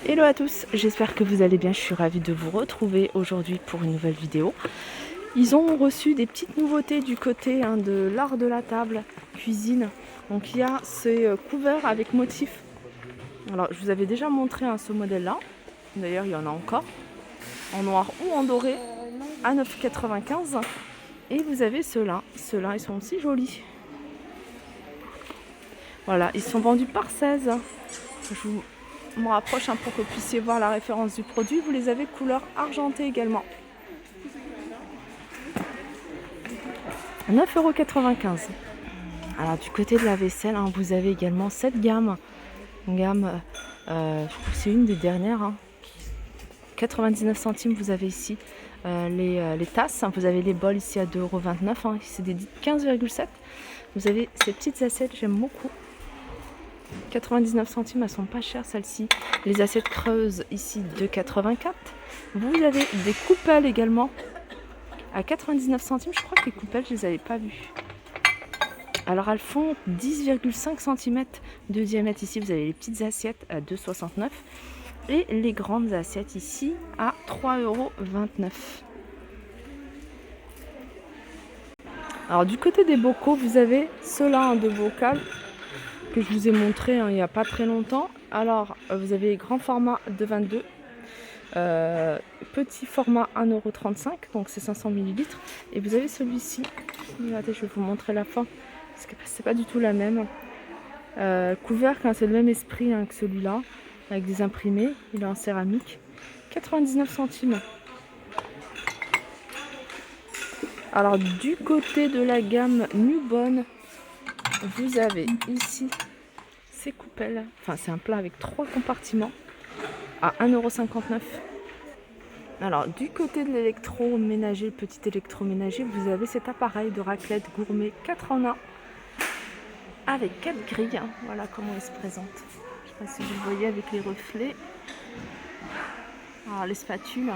Hello à tous, j'espère que vous allez bien, je suis ravie de vous retrouver aujourd'hui pour une nouvelle vidéo. Ils ont reçu des petites nouveautés du côté de l'art de la table, cuisine. Donc il y a ces couverts avec motifs. Alors je vous avais déjà montré ce modèle là, d'ailleurs il y en a encore, en noir ou en doré, à 9,95 €. Et vous avez ceux-là, ils sont aussi jolis. Voilà, ils sont vendus par 16. Je me rapproche pour que vous puissiez voir la référence du produit. Vous les avez couleur argentée également. 9,95 €. Alors du côté de la vaisselle, vous avez également cette gamme. Je crois que c'est une des dernières. 99 centimes, vous avez ici les tasses. Vous avez les bols ici à 2,29 €. C'est des 15,7 €. Vous avez ces petites assiettes, j'aime beaucoup. 99 centimes, elles sont pas chères celles-ci. Les assiettes creuses ici 2,84 €. Vous avez des coupelles également à 99 centimes. Je crois que les coupelles, je les avais pas vues. Alors elles font 10,5 cm de diamètre. Ici vous avez les petites assiettes à 2,69 € et les grandes assiettes ici à 3,29 €. Alors du côté des bocaux, vous avez ceux-là de bocal que je vous ai montré il n'y a pas très longtemps. Alors vous avez grand format de 22, petit format 1,35 €, donc c'est 500 ml. Et vous avez celui-ci, regardez, je vais vous montrer la forme parce que c'est pas du tout la même. Couvercle, c'est le même esprit que celui-là, avec des imprimés. Il est en céramique, 99 centimes. Alors du côté de la gamme Newbone, vous avez ici ces coupelles, c'est un plat avec 3 compartiments à 1,59 €. Alors du côté de l'électroménager, le petit électroménager, vous avez cet appareil de raclette gourmet 4 en 1 avec 4 grilles. Voilà comment il se présente. Je ne sais pas si vous le voyez avec les reflets. Alors les spatules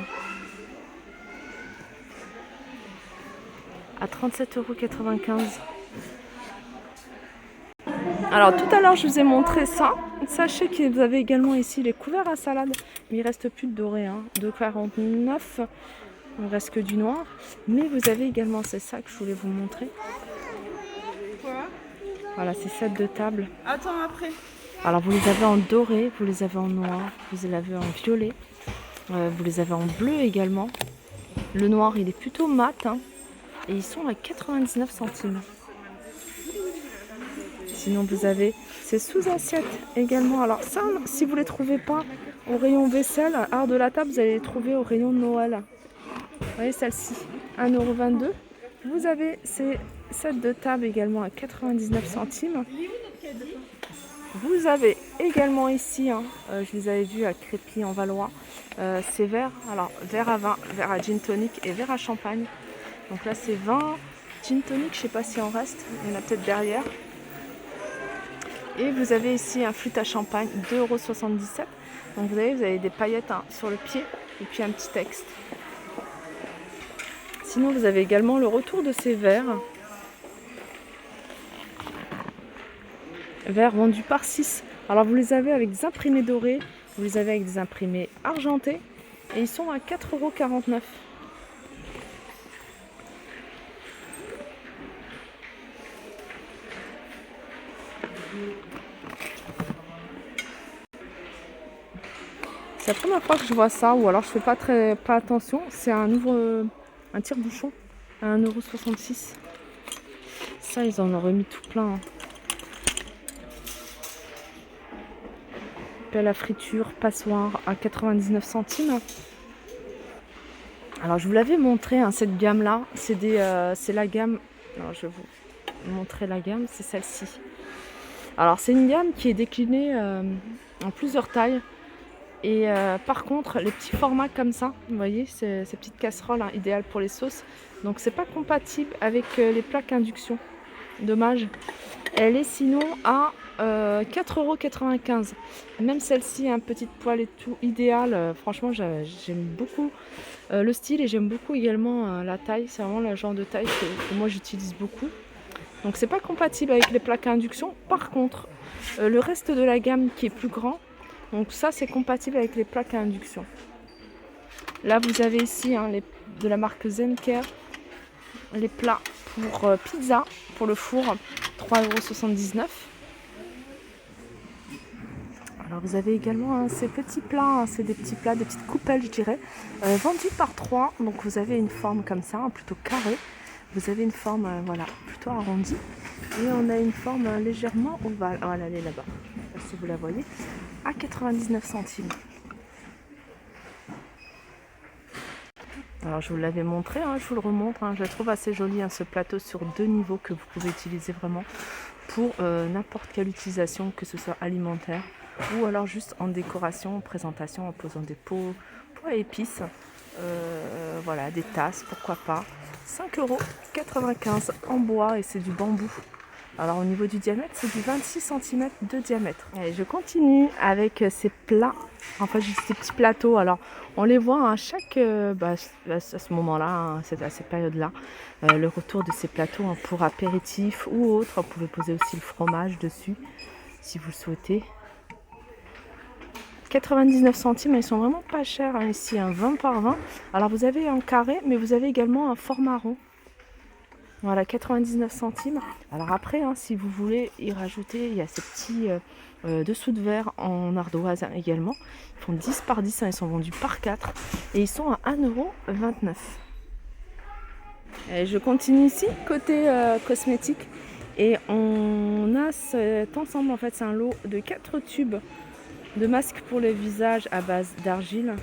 à 37,95 €. Alors tout à l'heure je vous ai montré ça. Sachez que vous avez également ici les couverts à salade, mais il ne reste plus de doré, 2,49 €. Il ne reste que du noir. Mais vous avez également ces sacs que je voulais vous montrer. Quoi? Voilà, ces sets de table. Attends après. Alors vous les avez en doré, vous les avez en noir, vous les avez en violet, vous les avez en bleu également. Le noir il est plutôt mat, et ils sont à 99 centimes. Sinon vous avez ces sous-assiettes également. Alors ça, si vous ne les trouvez pas au rayon vaisselle, art de la table, vous allez les trouver au rayon Noël. Vous voyez celle-ci, 1,22 €. Vous avez ces sets de table également à 99 centimes. Vous avez également ici, je les avais vus à Crépy en Valois, ces verres. Alors verre à vin, verre à gin tonic et verre à champagne. Donc là c'est vin, gin tonic, je ne sais pas s'il en reste, il y en a peut-être derrière. Et vous avez ici un flûte à champagne, 2,77 €. Donc vous avez des paillettes sur le pied et puis un petit texte. Sinon vous avez également le retour de ces verres. Verres vendus par 6. Alors vous les avez avec des imprimés dorés, vous les avez avec des imprimés argentés et ils sont à 4,49 €. C'est la première fois que je vois ça, ou alors je fais pas attention. C'est un tire-bouchon à 1,66 €. Ça, ils en auraient mis tout plein. Pelle à friture, passoire à 99 centimes. Alors je vous l'avais montré, cette gamme là, c'est la gamme. Alors je vais vous montrer la gamme, c'est celle-ci. Alors c'est une gamme qui est déclinée en plusieurs tailles. Et par contre, les petits formats comme ça, vous voyez, ces petites casseroles idéales pour les sauces. Donc c'est pas compatible avec les plaques induction. Dommage. Elle est sinon à 4,95 €. Même celle-ci, petite poêle et tout, idéale. Franchement, j'aime beaucoup le style et j'aime beaucoup également la taille. C'est vraiment le genre de taille que moi j'utilise beaucoup. Donc c'est pas compatible avec les plaques à induction. Par contre, le reste de la gamme qui est plus grand, Donc ça, c'est compatible avec les plaques à induction. Là, vous avez ici de la marque Zenker, les plats pour pizza, pour le four, 3,79 €. Alors vous avez également ces petits plats, c'est des petits plats, des petites coupelles, je dirais, vendus par 3. Donc vous avez une forme comme ça, plutôt carrée. Vous avez une forme voilà, plutôt arrondie. Et on a une forme légèrement ovale. Voilà, elle est là-bas. Je ne sais pas si vous la voyez. À 99 centimes. Alors je vous l'avais montré, je vous le remontre. Je trouve assez joli ce plateau sur 2 niveaux que vous pouvez utiliser vraiment pour n'importe quelle utilisation, que ce soit alimentaire ou alors juste en décoration, en présentation, en posant des pots à épices. Voilà, des tasses, pourquoi pas. 5,95 € en bois et c'est du bambou. Alors au niveau du diamètre, c'est du 26 cm de diamètre. Et je continue avec ces plats, enfin juste ces petits plateaux. Alors on les voit à chaque, à ce moment-là, à cette période-là, le retour de ces plateaux pour apéritif ou autre. Vous pouvez poser aussi le fromage dessus si vous le souhaitez. 99 centimes, ils sont vraiment pas chers ici, 20 par 20. Alors vous avez un carré, mais vous avez également un format rond. Voilà, 99 centimes. Alors après, si vous voulez y rajouter, il y a ces petits dessous de verre en ardoise également. Ils font 10 par 10, ils sont vendus par 4 et ils sont à 1,29 €. Et je continue ici, côté cosmétique. Et on a cet ensemble, en fait, c'est un lot de 4 tubes de masques pour le visage à base d'argile.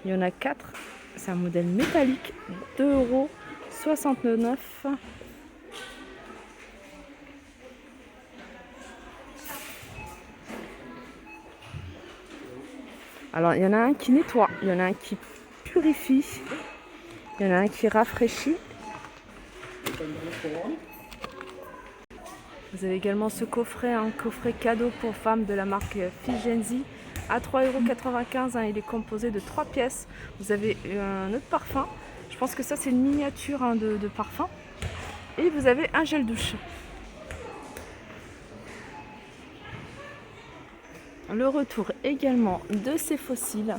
Il y en a 4. C'est un modèle métallique, 2,69 €. Alors il y en a un qui nettoie, il y en a un qui purifie, il y en a un qui rafraîchit. Vous avez également ce coffret, un coffret cadeau pour femmes de la marque Figenzi à 3,95 €. Il est composé de 3 pièces. Vous avez un autre parfum. Je pense que ça c'est une miniature de parfum. Et vous avez un gel douche. Le retour également de ces fossiles.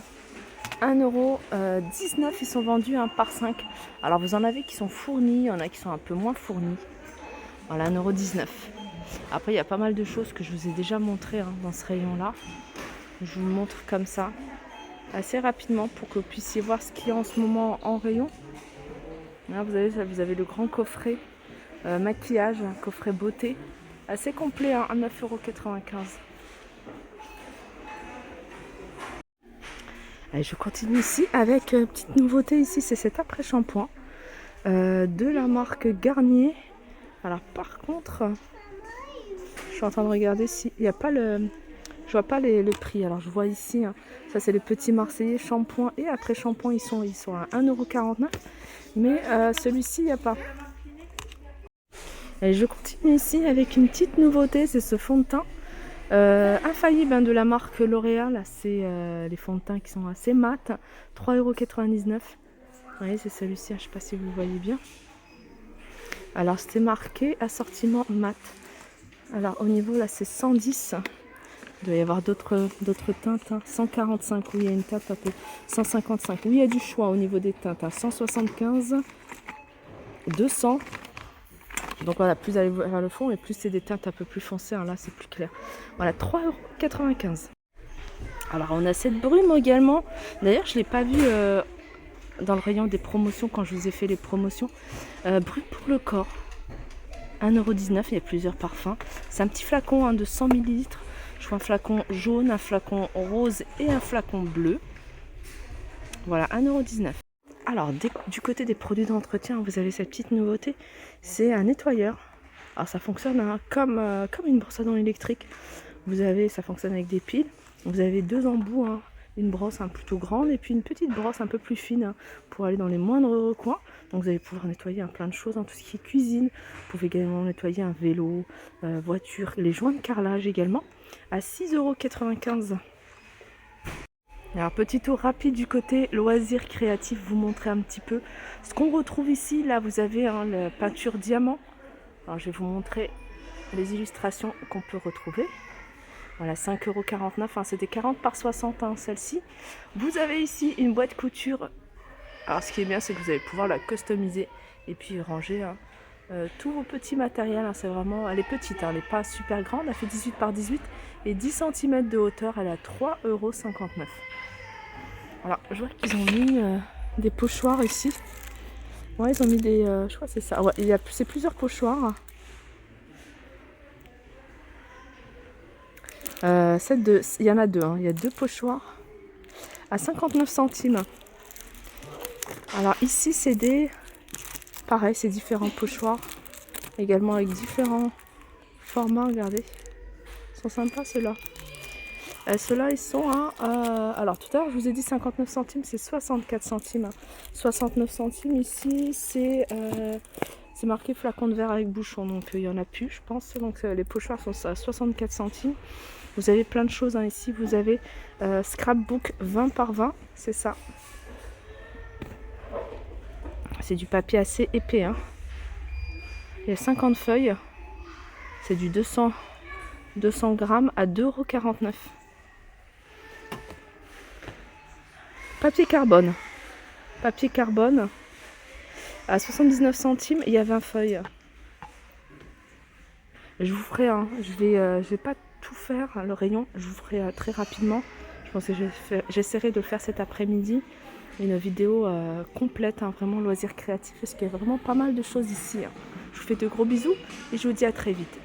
1,19 €. Ils sont vendus par 5. Alors vous en avez qui sont fournis, il y en a qui sont un peu moins fournis. Voilà, 1,19 €. Après, il y a pas mal de choses que je vous ai déjà montrées dans ce rayon-là. Je vous le montre comme ça, assez rapidement, pour que vous puissiez voir ce qu'il y a en ce moment en rayon. Là, vous avez le grand coffret maquillage, coffret beauté, assez complet, à 9,95 €. Je continue ici avec une petite nouveauté ici, c'est cet après-shampoing de la marque Garnier. Alors par contre, je suis en train de regarder s'il n'y a pas je vois pas le prix. Alors je vois ici, ça c'est le petit Marseillais shampoing et après-shampoing, ils sont à 1,49 €. Mais celui-ci, il n'y a pas. Et je continue ici avec une petite nouveauté, c'est ce fond de teint infaillible de la marque L'Oréal. C'est les fonds de teint qui sont assez mat, 3,99 €. Vous voyez, c'est celui-ci, je ne sais pas si vous le voyez bien. Alors c'était marqué assortiment mat. Alors au niveau là c'est 110. Il doit y avoir d'autres teintes. 145, oui il y a une teinte un peu. 155, oui il y a du choix au niveau des teintes. 175, 200. Donc voilà, plus vous allez vers le fond et plus c'est des teintes un peu plus foncées. Là c'est plus clair. Voilà, 3,95 €. Alors on a cette brume également. D'ailleurs je ne l'ai pas vue dans le rayon des promotions quand je vous ai fait les promotions. Brume pour le corps. 1,19 €, il y a plusieurs parfums. C'est un petit flacon de 100 ml. Je vois un flacon jaune, un flacon rose et un flacon bleu. Voilà, 1,19 €. Alors, du côté des produits d'entretien, vous avez cette petite nouveauté. C'est un nettoyeur. Alors, ça fonctionne comme une brosse à dents électrique. Ça fonctionne avec des piles. Vous avez 2 embouts, une brosse plutôt grande et puis une petite brosse un peu plus fine pour aller dans les moindres recoins. Donc vous allez pouvoir nettoyer plein de choses, tout ce qui est cuisine. Vous pouvez également nettoyer un vélo, voiture, les joints de carrelage également, à 6,95 €. Alors petit tour rapide du côté loisirs créatifs, vous montrer un petit peu ce qu'on retrouve ici. Là vous avez la peinture diamant. Alors je vais vous montrer les illustrations qu'on peut retrouver. Voilà, 5,49 €. Hein, c'était 40 par 60, hein, celle-ci. Vous avez ici une boîte couture. Alors, ce qui est bien, c'est que vous allez pouvoir la customiser et puis ranger hein, tous vos petits matériels. Hein, c'est vraiment, elle est petite, hein, elle n'est pas super grande. Elle fait 18 par 18 et 10 cm de hauteur. Elle est à 3,59 €. Alors, je vois qu'ils ont mis des pochoirs ici. Ouais, ils ont mis des... je crois que c'est ça. Ouais, c'est plusieurs pochoirs. Il y en a deux. Hein. Il y a deux pochoirs à 59 centimes. Alors ici, c'est des... Pareil, c'est différents pochoirs. Également avec différents formats. Regardez. Ils sont sympas, ceux-là. Ceux-là, ils sont à... alors, tout à l'heure, je vous ai dit 59 centimes. C'est 64 centimes. 69 centimes, ici, c'est marqué flacon de verre avec bouchon. Donc, il n'y en a plus, je pense. Donc, les pochoirs sont à 64 centimes. Vous avez plein de choses hein, ici. Vous avez scrapbook 20 par 20. C'est ça. C'est du papier assez épais. Hein. Il y a 50 feuilles. C'est du 200 grammes à 2,49 €. Papier carbone. Papier carbone à 79 centimes. Il y a 20 feuilles. Je vous ferai, je vais pas tout faire, hein, le rayon. Je vous ferai très rapidement. Je pense que j'essaierai de le faire cet après-midi. Une vidéo complète, hein, vraiment loisir créatif, parce qu'il y a vraiment pas mal de choses ici. Hein. Je vous fais de gros bisous et je vous dis à très vite.